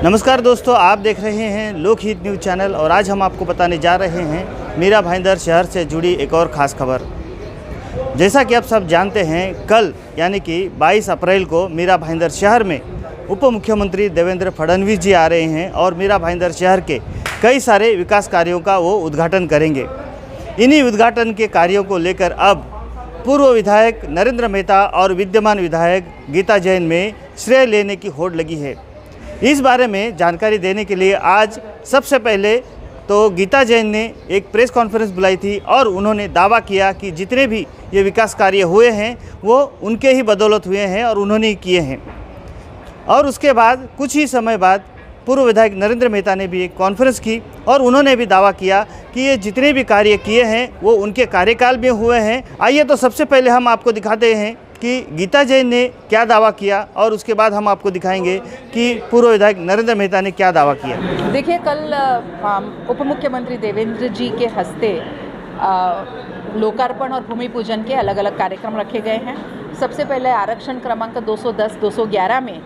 नमस्कार दोस्तों, आप देख रहे हैं लोकहित न्यूज़ चैनल और आज हम आपको बताने जा रहे हैं मीरा भाईंदर शहर से जुड़ी एक और ख़ास खबर। जैसा कि आप सब जानते हैं, कल यानी कि 22 अप्रैल को मीरा भाईंदर शहर में उप मुख्यमंत्री देवेंद्र फडणवीस जी आ रहे हैं और मीरा भाईंदर शहर के कई सारे विकास कार्यों का वो उद्घाटन करेंगे। इन्हीं उद्घाटन के कार्यों को लेकर अब पूर्व विधायक नरेंद्र मेहता और विद्यमान विधायक गीता जैन में श्रेय लेने की होड़ लगी है। इस बारे में जानकारी देने के लिए आज सबसे पहले तो गीता जैन ने एक प्रेस कॉन्फ्रेंस बुलाई थी और उन्होंने दावा किया कि जितने भी ये विकास कार्य हुए हैं वो उनके ही बदौलत हुए हैं और उन्होंने ही किए हैं। और उसके बाद कुछ ही समय बाद पूर्व विधायक नरेंद्र मेहता ने भी एक कॉन्फ्रेंस की और उन्होंने भी दावा किया कि ये जितने भी कार्य किए हैं वो उनके कार्यकाल में हुए हैं। आइए तो सबसे पहले हम आपको दिखाते हैं कि गीता जैन ने क्या दावा किया और उसके बाद हम आपको दिखाएंगे कि पूर्व विधायक नरेंद्र मेहता ने क्या दावा किया। देखिए, कल उप मुख्यमंत्री देवेंद्र जी के हस्ते लोकार्पण और भूमि पूजन के अलग अलग कार्यक्रम रखे गए हैं। सबसे पहले आरक्षण क्रमांक 210-211 में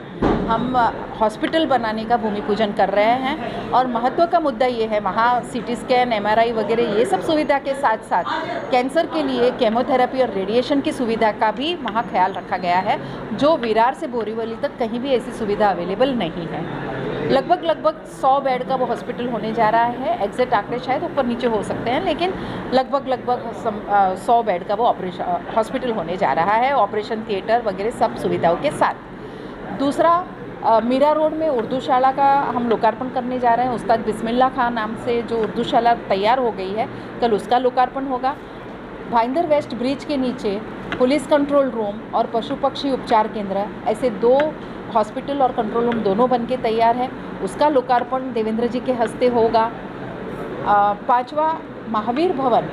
हम हॉस्पिटल बनाने का भूमि पूजन कर रहे हैं और महत्व का मुद्दा ये है, वहाँ सीटी स्कैन, एमआरआई वगैरह ये सब सुविधा के साथ साथ कैंसर के लिए केमोथेरेपी और रेडिएशन की सुविधा का भी वहाँ ख्याल रखा गया है, जो विरार से बोरीवली तक कहीं भी ऐसी सुविधा अवेलेबल नहीं है। लगभग 100 बेड का वो हॉस्पिटल होने जा रहा है। एग्जैक्ट आंकड़े शायद ऊपर नीचे हो सकते हैं, लेकिन लगभग 100 बेड का वो हॉस्पिटल होने जा रहा है, ऑपरेशन थिएटर वगैरह सब सुविधाओं के साथ। दूसरा, मीरा रोड में उर्दू शाला का हम लोकार्पण करने जा रहे हैं। उस्ताद बिस्मिल्लाह खान नाम से जो उर्दू शाला तैयार हो गई है, कल उसका लोकार्पण होगा। भाईंदर वेस्ट ब्रिज के नीचे पुलिस कंट्रोल रूम और पशु पक्षी उपचार केंद्र, ऐसे 2 हॉस्पिटल और कंट्रोल रूम दोनों बन के तैयार है, उसका लोकार्पण देवेंद्र जी के हस्ते होगा। 5वां महावीर भवन,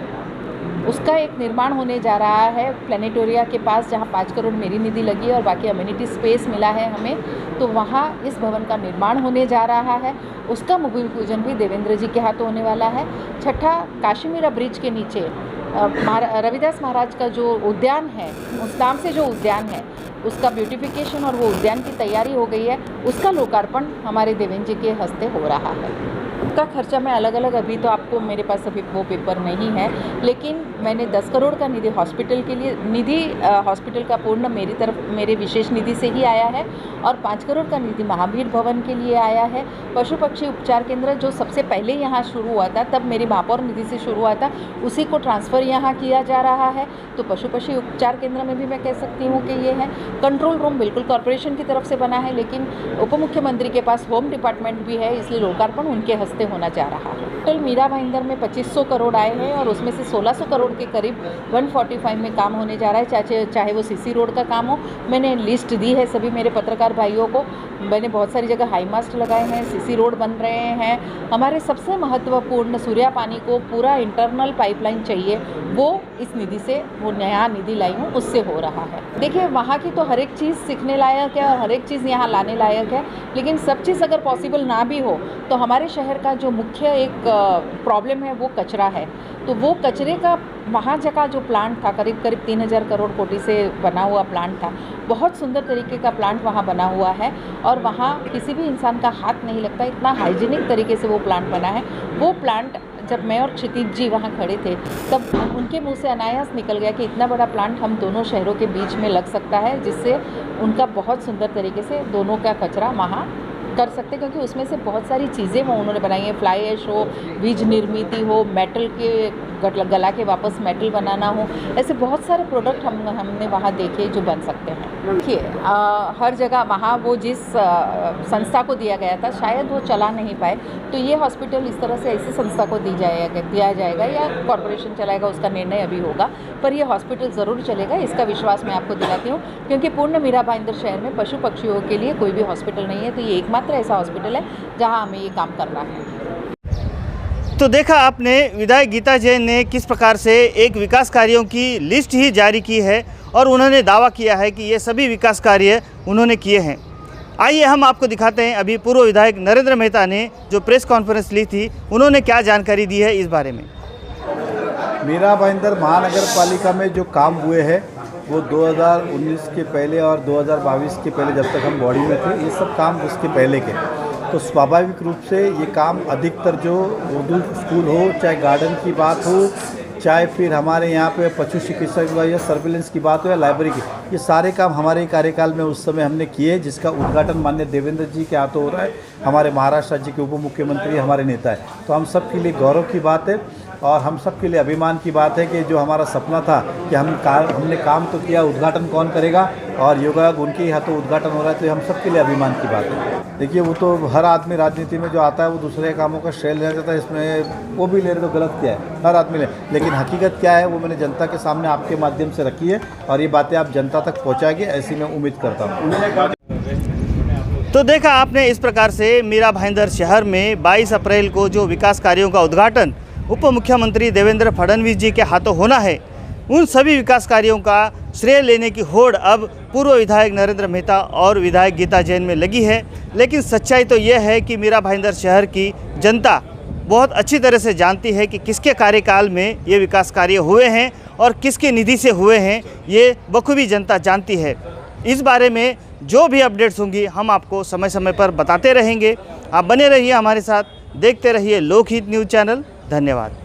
उसका एक निर्माण होने जा रहा है प्लानिटोरिया के पास, जहां 5 करोड़ मेरी निधि लगी है और बाकी अम्यूनिटी स्पेस मिला है हमें, तो वहां इस भवन का निर्माण होने जा रहा है। उसका भूमि पूजन भी देवेंद्र जी के हाथों होने वाला है। 6ठा, काशीमीरा ब्रिज के नीचे रविदास महाराज का जो उद्यान है, उस नाम से जो उद्यान है, उसका ब्यूटिफिकेशन और वो उद्यान की तैयारी हो गई है, उसका लोकार्पण हमारे देवेंद्र जी के हस्ते हो रहा है। उसका खर्चा मैं अलग अलग, अभी तो आपको मेरे पास अभी वो पेपर नहीं है, लेकिन मैंने 10 करोड़ का निधि हॉस्पिटल के लिए, निधि हॉस्पिटल का पूर्ण मेरी तरफ, मेरे विशेष निधि से ही आया है और 5 करोड़ का निधि महावीर भवन के लिए आया है। पशु पक्षी उपचार केंद्र जो सबसे पहले यहाँ शुरू हुआ था, तब मेरी महापौर निधि से शुरू हुआ था, उसी को ट्रांसफ़र यहाँ किया जा रहा है, तो पशु पक्षी उपचार केंद्र में भी मैं कह सकती हूँ कि ये है। कंट्रोल रूम बिल्कुल कॉरपोरेशन की तरफ से बना है, लेकिन उप मुख्यमंत्री के पास होम डिपार्टमेंट भी है, इसलिए लोकार्पण उनके हस्ते होना जा रहा है। टोटल मीरा भाईंदर में 2500 करोड़ आए हैं और उसमें से 1600 करोड़ के करीब 145 में काम होने जा रहा है, चाहे वो सीसी रोड का काम हो। मैंने लिस्ट दी है सभी मेरे पत्रकार भाइयों को, मैंने बहुत सारी जगह हाई मास्ट लगाए हैं, सीसी रोड बन रहे हैं। हमारे सबसे महत्वपूर्ण सूर्या पानी को पूरा इंटरनल पाइपलाइन चाहिए, वो इस निधि से, वो नया निधि लाई हूँ, उससे हो रहा है। देखिए, वहाँ की तो हर एक चीज़ सीखने लायक है और हर एक चीज़ यहाँ लाने लायक है, लेकिन सब चीज़ अगर पॉसिबल ना भी हो तो हमारे शहर का जो मुख्य एक प्रॉब्लम है वो कचरा है। तो वो कचरे का वहाँ जगह जो प्लांट था, करीब 3000 करोड़ कोटी से बना हुआ प्लांट था, बहुत सुंदर तरीके का प्लांट वहाँ बना हुआ है और वहाँ किसी भी इंसान का हाथ नहीं लगता, इतना हाइजीनिक तरीके से वो प्लांट बना है। वो प्लांट जब मैं और क्षितिज जी वहाँ खड़े थे, तब उनके मुंह से अनायास निकल गया कि इतना बड़ा प्लांट हम दोनों शहरों के बीच में लग सकता है, जिससे उनका बहुत सुंदर तरीके से दोनों का कचरा वहाँ कर सकते, क्योंकि उसमें से बहुत सारी चीज़ें वो उन्होंने बनाई हैं, फ्लाई ऐश हो, बीज निर्मित हो, मेटल के गला के वापस मेटल बनाना हो, ऐसे बहुत सारे प्रोडक्ट हमने वहाँ देखे जो बन सकते हैं। देखिए, हर जगह वहाँ वो जिस संस्था को दिया गया था शायद वो चला नहीं पाए, तो ये हॉस्पिटल इस तरह से ऐसी संस्था को दिया जाएगा या कॉरपोरेशन चलाएगा, उसका निर्णय अभी होगा, पर ये हॉस्पिटल ज़रूर चलेगा, इसका विश्वास मैं आपको दिलाती हूँ, क्योंकि पूर्ण मीरा भाईंदर शहर में पशु पक्षियों के लिए कोई भी हॉस्पिटल नहीं है, तो ये एकमात्र ऐसा हॉस्पिटल है जहाँ हमें ये काम करना है। तो देखा आपने, विधायक गीता जैन ने किस प्रकार से एक विकास कार्यों की लिस्ट ही जारी की है और उन्होंने दावा किया है कि ये सभी विकास कार्य उन्होंने किए हैं। आइए हम आपको दिखाते हैं अभी पूर्व विधायक नरेंद्र मेहता ने जो प्रेस कॉन्फ्रेंस ली थी, उन्होंने क्या जानकारी दी है इस बारे में। मीरा भाईंदर महानगर पालिका में जो काम हुए हैं वो 2019 के पहले और 2022 के पहले, जब तक हम बॉडी में थे, ये सब काम उसके पहले के। तो स्वाभाविक रूप से ये काम अधिकतर जो उर्दू स्कूल हो, चाहे गार्डन की बात हो, चाहे फिर हमारे यहाँ पे पशु चिकित्सा विभाग या सर्विलेंस की बात हो या लाइब्रेरी की, ये सारे काम हमारे कार्यकाल में उस समय हमने किए, जिसका उद्घाटन माननीय देवेंद्र जी के हाथों हो रहा है। हमारे महाराष्ट्र राज्य के उप मुख्यमंत्री हमारे नेता है, तो हम सब के लिए गौरव की बात है और हम सब के लिए अभिमान की बात है कि जो हमारा सपना था कि हमने काम तो किया, उद्घाटन कौन करेगा, और योगा उनके ही हाथों उद्घाटन हो रहा है, तो हम सब के लिए अभिमान की बात है। देखिए, वो तो हर आदमी राजनीति में जो आता है वो दूसरे कामों का श्रेय लेना चाहता है, इसमें वो भी ले रहे तो गलत क्या है, हर आदमी ले, लेकिन हकीकत क्या है वो मैंने जनता के सामने आपके माध्यम से रखी है और ये बातें आप जनता तक पहुँचाएंगे, ऐसी मैं उम्मीद करता हूँ। तो देखा आपने, इस प्रकार से मीरा भाईंदर शहर में 22 अप्रैल को जो विकास कार्यों का उद्घाटन उप मुख्यमंत्री देवेंद्र फडणवीस जी के हाथों होना है, उन सभी विकास कार्यों का श्रेय लेने की होड़ अब पूर्व विधायक नरेंद्र मेहता और विधायक गीता जैन में लगी है। लेकिन सच्चाई तो यह है कि मीरा भाईंदर शहर की जनता बहुत अच्छी तरह से जानती है कि किसके कार्यकाल में ये विकास कार्य हुए हैं और किसके निधि से हुए हैं, ये बखूबी जनता जानती है। इस बारे में जो भी अपडेट्स होंगी हम आपको समय समय पर बताते रहेंगे। आप बने रहिए हमारे साथ, देखते रहिए लोकहित न्यूज़ चैनल। धन्यवाद।